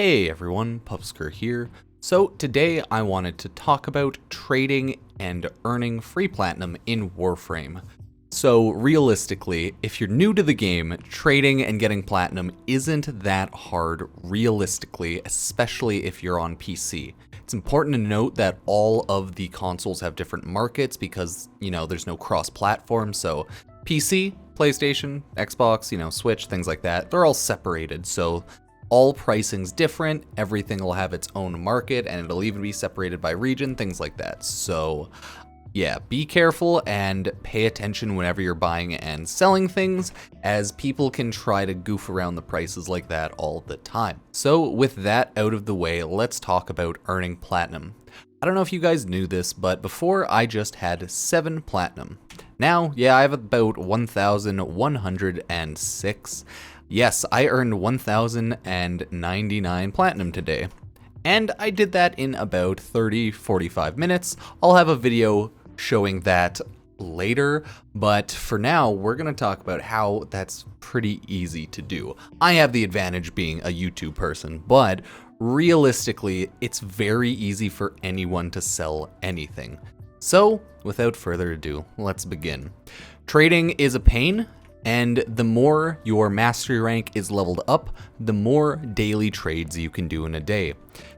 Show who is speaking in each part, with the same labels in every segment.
Speaker 1: Hey everyone, Pupsker here. So today I wanted to talk about trading and earning free platinum in Warframe. So realistically, if you're new to the game, trading and getting platinum isn't that hard realistically, especially if you're on PC. It's important to note that all of the consoles have different markets because, there's no cross-platform, so PC, PlayStation, Xbox, Switch, things like that, they're all separated, so all pricing's different, everything will have its own market, and it'll even be separated by region, things like that. So yeah, be careful and pay attention whenever you're buying and selling things, as people can try to goof around the prices like that all the time. So with that out of the way, let's talk about earning platinum. I don't know if you guys knew this, but before I just had 7 platinum. Now, yeah, I have about 1,106. Yes, I earned 1,099 platinum today. And I did that in about 30-45 minutes. I'll have a video showing that later, but for now, we're gonna talk about how that's pretty easy to do. I have the advantage being a YouTube person, but realistically, it's very easy for anyone to sell anything. So, without further ado, let's begin. Trading is a pain, and the more your mastery rank is leveled up, the more daily trades you can do in a day.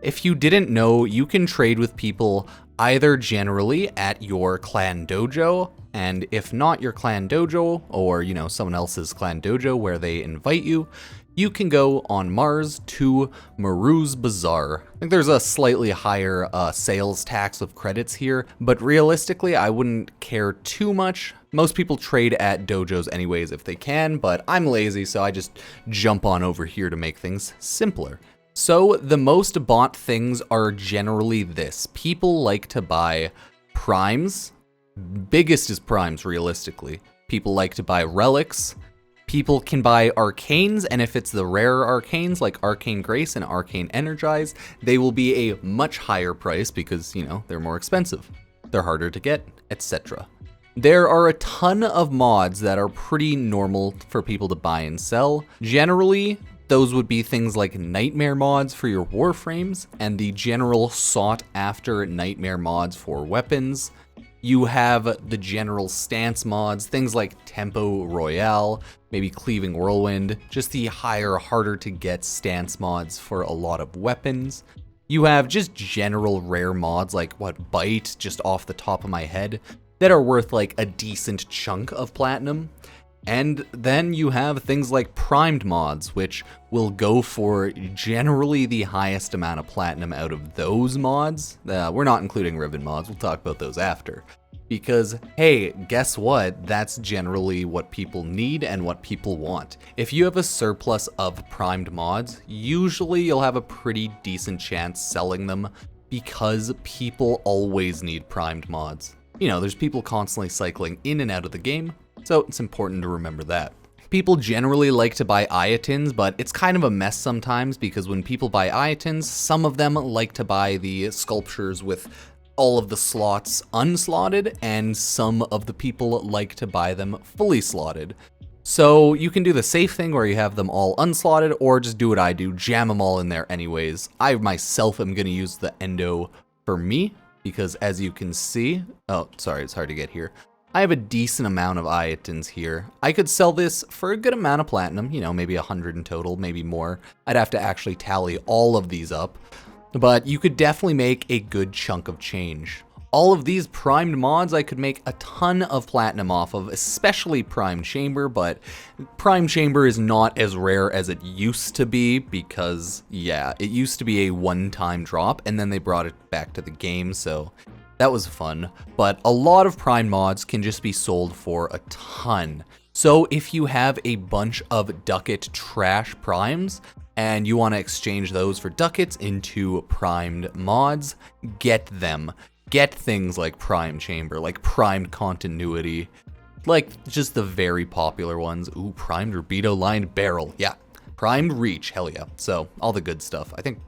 Speaker 1: If you didn't know, you can trade with people either generally at your clan dojo, and if not your clan dojo, or someone else's clan dojo where they invite you, you can go on Mars to Maru's Bazaar. I think there's a slightly higher sales tax of credits here, but realistically, I wouldn't care too much. Most people trade at dojos anyways if they can, but I'm lazy, so I just jump on over here to make things simpler. So the most bought things are generally this. People like to buy primes. Biggest is primes, realistically. People like to buy relics. People can buy Arcanes, and if it's the rarer Arcanes like Arcane Grace and Arcane Energize, they will be a much higher price because, they're more expensive. They're harder to get, etc. There are a ton of mods that are pretty normal for people to buy and sell. Generally, those would be things like nightmare mods for your warframes and the general sought after nightmare mods for weapons. You have the general stance mods, things like Tempo Royale, maybe Cleaving Whirlwind, just the higher, harder to get stance mods for a lot of weapons. You have just general rare mods like Bite, just off the top of my head, that are worth like a decent chunk of platinum. And then you have things like primed mods, which will go for generally the highest amount of platinum out of those mods. We're not including Riven mods, we'll talk about those after. Because, hey, guess what? That's generally what people need and what people want. If you have a surplus of primed mods, usually you'll have a pretty decent chance selling them because people always need primed mods. There's people constantly cycling in and out of the game, so it's important to remember that. People generally like to buy Ayatans, but it's kind of a mess sometimes because when people buy Ayatans, some of them like to buy the sculptures with all of the slots unslotted, and some of the people like to buy them fully slotted. So you can do the safe thing where you have them all unslotted, or just do what I do, jam them all in there anyways. I myself am going to use the endo for me, because as you can see, oh, sorry, it's hard to get here. I have a decent amount of Ayatans here. I could sell this for a good amount of platinum, maybe 100 in total, maybe more. I'd have to actually tally all of these up, but you could definitely make a good chunk of change. All of these primed mods I could make a ton of platinum off of, especially Prime Chamber, but Prime Chamber is not as rare as it used to be because, yeah, it used to be a one-time drop, and then they brought it back to the game, so that was fun. But a lot of Prime mods can just be sold for a ton. So if you have a bunch of ducat trash primes, and you want to exchange those for ducats into primed mods, get them. Get things like Prime Chamber, like Primed Continuity, like just the very popular ones. Ooh, Primed Rubido Lined Barrel, yeah. Primed Reach, hell yeah. So, all the good stuff. I think,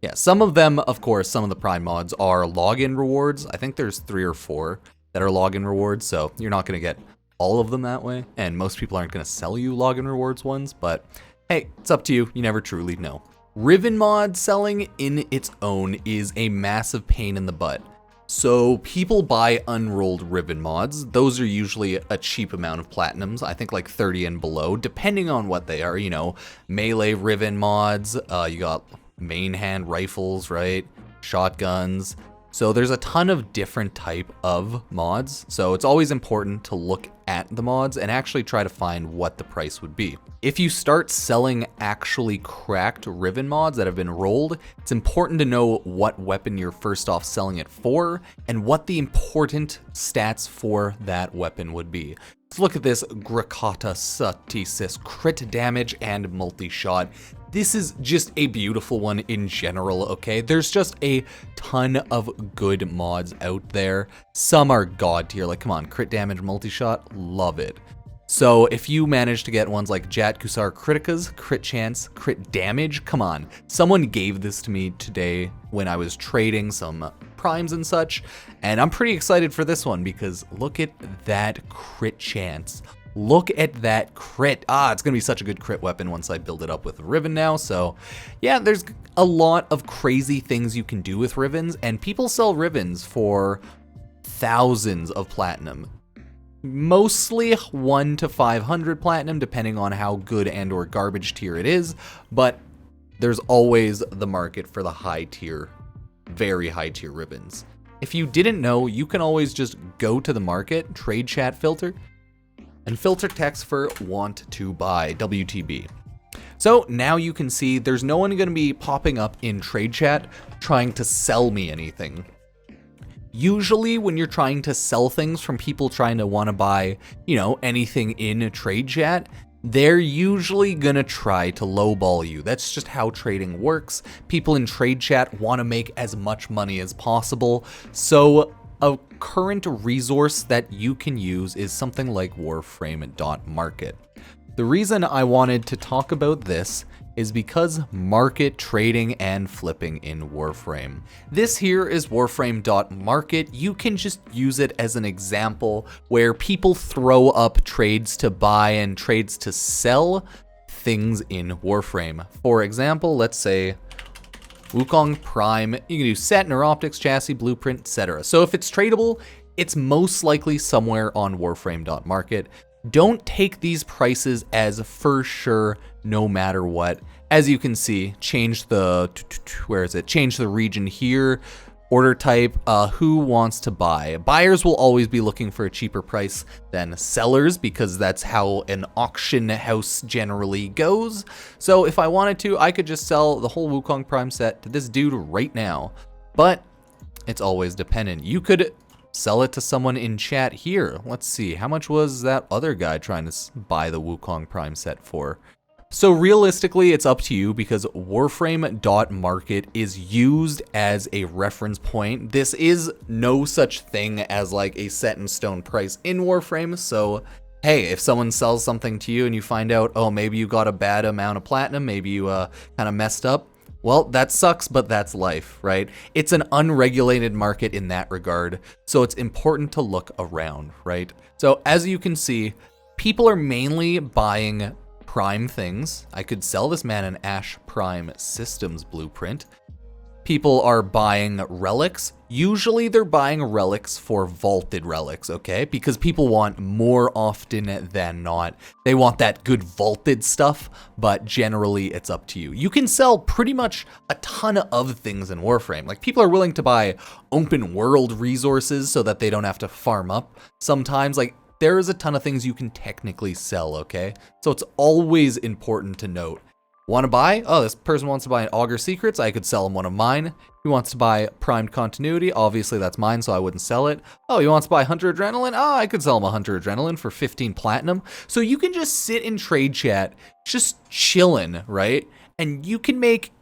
Speaker 1: yeah, some of them, of course, some of the Prime mods are login rewards. I think there's 3 or 4 that are login rewards, so you're not going to get all of them that way, and most people aren't going to sell you login rewards ones, but hey, it's up to you. You never truly know. Riven mod selling in its own is a massive pain in the butt. So people buy unrolled Riven mods. Those are usually a cheap amount of platinums, I think like 30 and below, depending on what they are, you know, melee Riven mods, you got main hand rifles, right? Shotguns. So there's a ton of different type of mods. So it's always important to look at the mods and actually try to find what the price would be. If you start selling actually cracked Riven mods that have been rolled, it's important to know what weapon you're first off selling it for and what the important stats for that weapon would be. Let's look at this Grakata Satisis crit damage and multi-shot. This is just a beautiful one in general, okay? There's just a ton of good mods out there. Some are god tier, like come on, crit damage, multi-shot, love it. So if you manage to get ones like Jat Kusar Critica's, crit chance, crit damage, come on. Someone gave this to me today when I was trading some primes and such, and I'm pretty excited for this one because look at that crit chance. Look at that crit. It's gonna be such a good crit weapon once I build it up with Riven now. So yeah, there's a lot of crazy things you can do with Rivens, and people sell Rivens for thousands of platinum. Mostly 1 to 500 platinum, depending on how good and or garbage tier it is, but there's always the market for the high tier, very high tier Rivens. If you didn't know, you can always just go to the market, trade chat filter, and filter text for want to buy, WTB. So now you can see there's no one gonna be popping up in trade chat trying to sell me anything. Usually when you're trying to sell things from people trying to want to buy, you know, anything in a trade chat, they're usually gonna try to lowball you. That's just how trading works. People in trade chat want to make as much money as possible. So a current resource that you can use is something like Warframe.market. The reason I wanted to talk about this is because market trading and flipping in Warframe. This here is Warframe.market. You can just use it as an example where people throw up trades to buy and trades to sell things in Warframe. For example, let's say Wukong Prime, you can do set, neuroptics, chassis, blueprint, etc. So if it's tradable, it's most likely somewhere on Warframe.market. Don't take these prices as for sure no matter what. As you can see, change the, where is it? Change the region here, order type, who wants to buy. Buyers will always be looking for a cheaper price than sellers because that's how an auction house generally goes. So if I wanted to, I could just sell the whole Wukong Prime set to this dude right now, but it's always dependent. You could sell it to someone in chat here. Let's see, how much was that other guy trying to buy the Wukong Prime set for? So realistically, it's up to you because Warframe.market is used as a reference point. This is no such thing as like a set in stone price in Warframe. So hey, if someone sells something to you and you find out, oh, maybe you got a bad amount of platinum, maybe you kind of messed up, well, that sucks, but that's life, right? It's an unregulated market in that regard, so it's important to look around, right? So as you can see, people are mainly buying Prime things. I could sell this man an Ash Prime Systems blueprint. People are buying relics. Usually they're buying relics for vaulted relics, okay? Because people want more often than not. They want that good vaulted stuff, but generally it's up to you. You can sell pretty much a ton of things in Warframe. Like people are willing to buy open world resources so that they don't have to farm up sometimes. Like there is a ton of things you can technically sell, okay? So it's always important to note. Want to buy? Oh, this person wants to buy an Augur Secrets. I could sell him one of mine. He wants to buy Primed Continuity. Obviously, that's mine, so I wouldn't sell it. Oh, he wants to buy Hunter Adrenaline. Oh, I could sell him a Hunter Adrenaline for 15 platinum. So you can just sit in trade chat, just chilling, right? And you can make,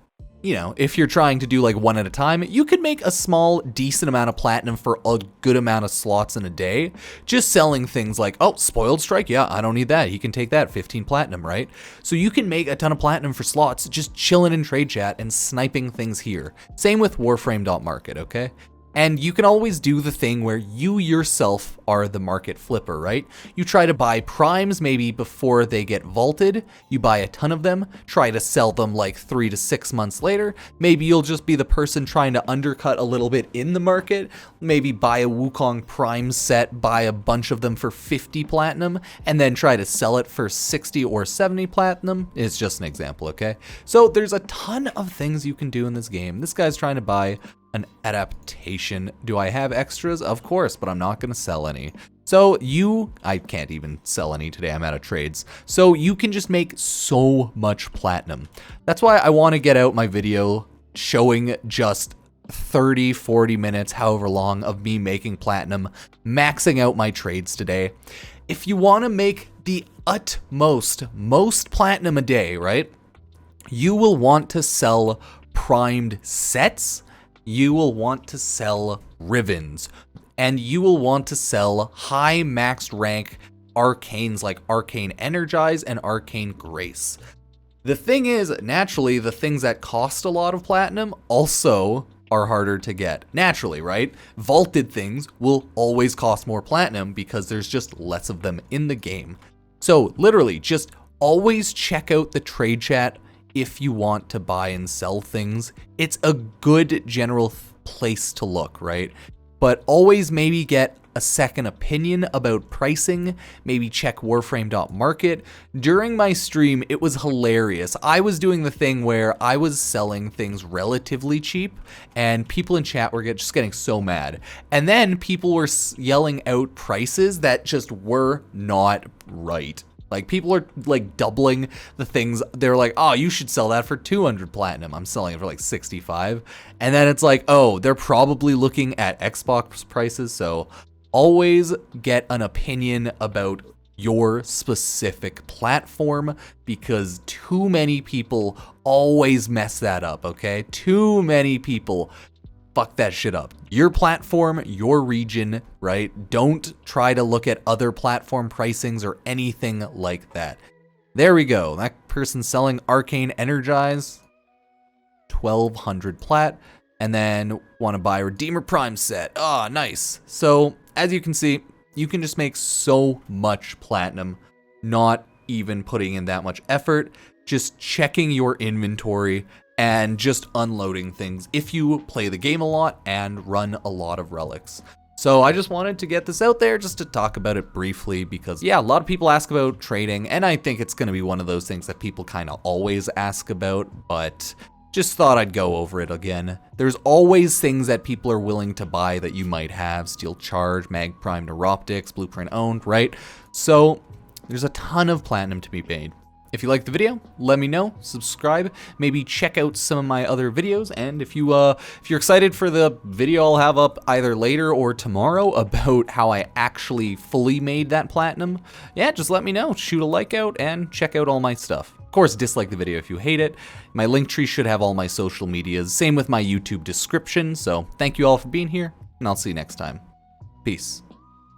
Speaker 1: you know, if you're trying to do like one at a time, you could make a small, decent amount of platinum for a good amount of slots in a day. Just selling things like, oh, Spoiled Strike, yeah, I don't need that. He can take that, 15 platinum, right? So you can make a ton of platinum for slots, just chilling in trade chat and sniping things here. Same with Warframe.market, okay? And you can always do the thing where you yourself are the market flipper, right? You try to buy primes maybe before they get vaulted. You buy a ton of them, try to sell them like 3 to 6 months later. Maybe you'll just be the person trying to undercut a little bit in the market. Maybe buy a Wukong prime set, buy a bunch of them for 50 platinum, and then try to sell it for 60 or 70 platinum. It's just an example, okay? So there's a ton of things you can do in this game. This guy's trying to buy an adaptation. Do I have extras? Of course, but I'm not going to sell any. So I can't even sell any today. I'm out of trades. So you can just make so much platinum. That's why I want to get out my video showing just 30, 40 minutes, however long, of me making platinum, maxing out my trades today. If you want to make the most platinum a day, right? You will want to sell primed sets. You will want to sell Rivens, and you will want to sell high maxed rank Arcanes like Arcane Energize and Arcane Grace. The thing is, naturally, the things that cost a lot of platinum also are harder to get. Naturally, right? Vaulted things will always cost more platinum because there's just less of them in the game. So literally, just always check out the trade chat if you want to buy and sell things. It's a good general place to look, right? But always maybe get a second opinion about pricing. Maybe check Warframe.market. During my stream, it was hilarious. I was doing the thing where I was selling things relatively cheap, and people in chat were just getting so mad. And then people were yelling out prices that just were not right. Like, people are like doubling the things. They're like, oh, you should sell that for 200 platinum. I'm selling it for like 65. And then it's like, oh, they're probably looking at Xbox prices. So always get an opinion about your specific platform, because too many people always mess that up, okay? Too many people fuck that shit up. Your platform, your region, right? Don't try to look at other platform pricings or anything like that. There we go. That person selling Arcane Energize, 1200 plat, and then want to buy Redeemer Prime set. Ah, nice. So as you can see, you can just make so much platinum, not even putting in that much effort, just checking your inventory and just unloading things if you play the game a lot and run a lot of relics. So I just wanted to get this out there just to talk about it briefly, because yeah, a lot of people ask about trading, and I think it's gonna be one of those things that people kind of always ask about, but just thought I'd go over it again. There's always things that people are willing to buy that you might have: Steel Charge, Mag Prime, Neuroptics, Blueprint owned, right? So there's a ton of platinum to be made. If you liked the video, let me know, subscribe, maybe check out some of my other videos, and if you're excited for the video I'll have up either later or tomorrow about how I actually fully made that platinum, yeah, just let me know, shoot a like out, and check out all my stuff. Of course, dislike the video if you hate it. My link tree should have all my social medias, same with my YouTube description, so thank you all for being here, and I'll see you next time. Peace.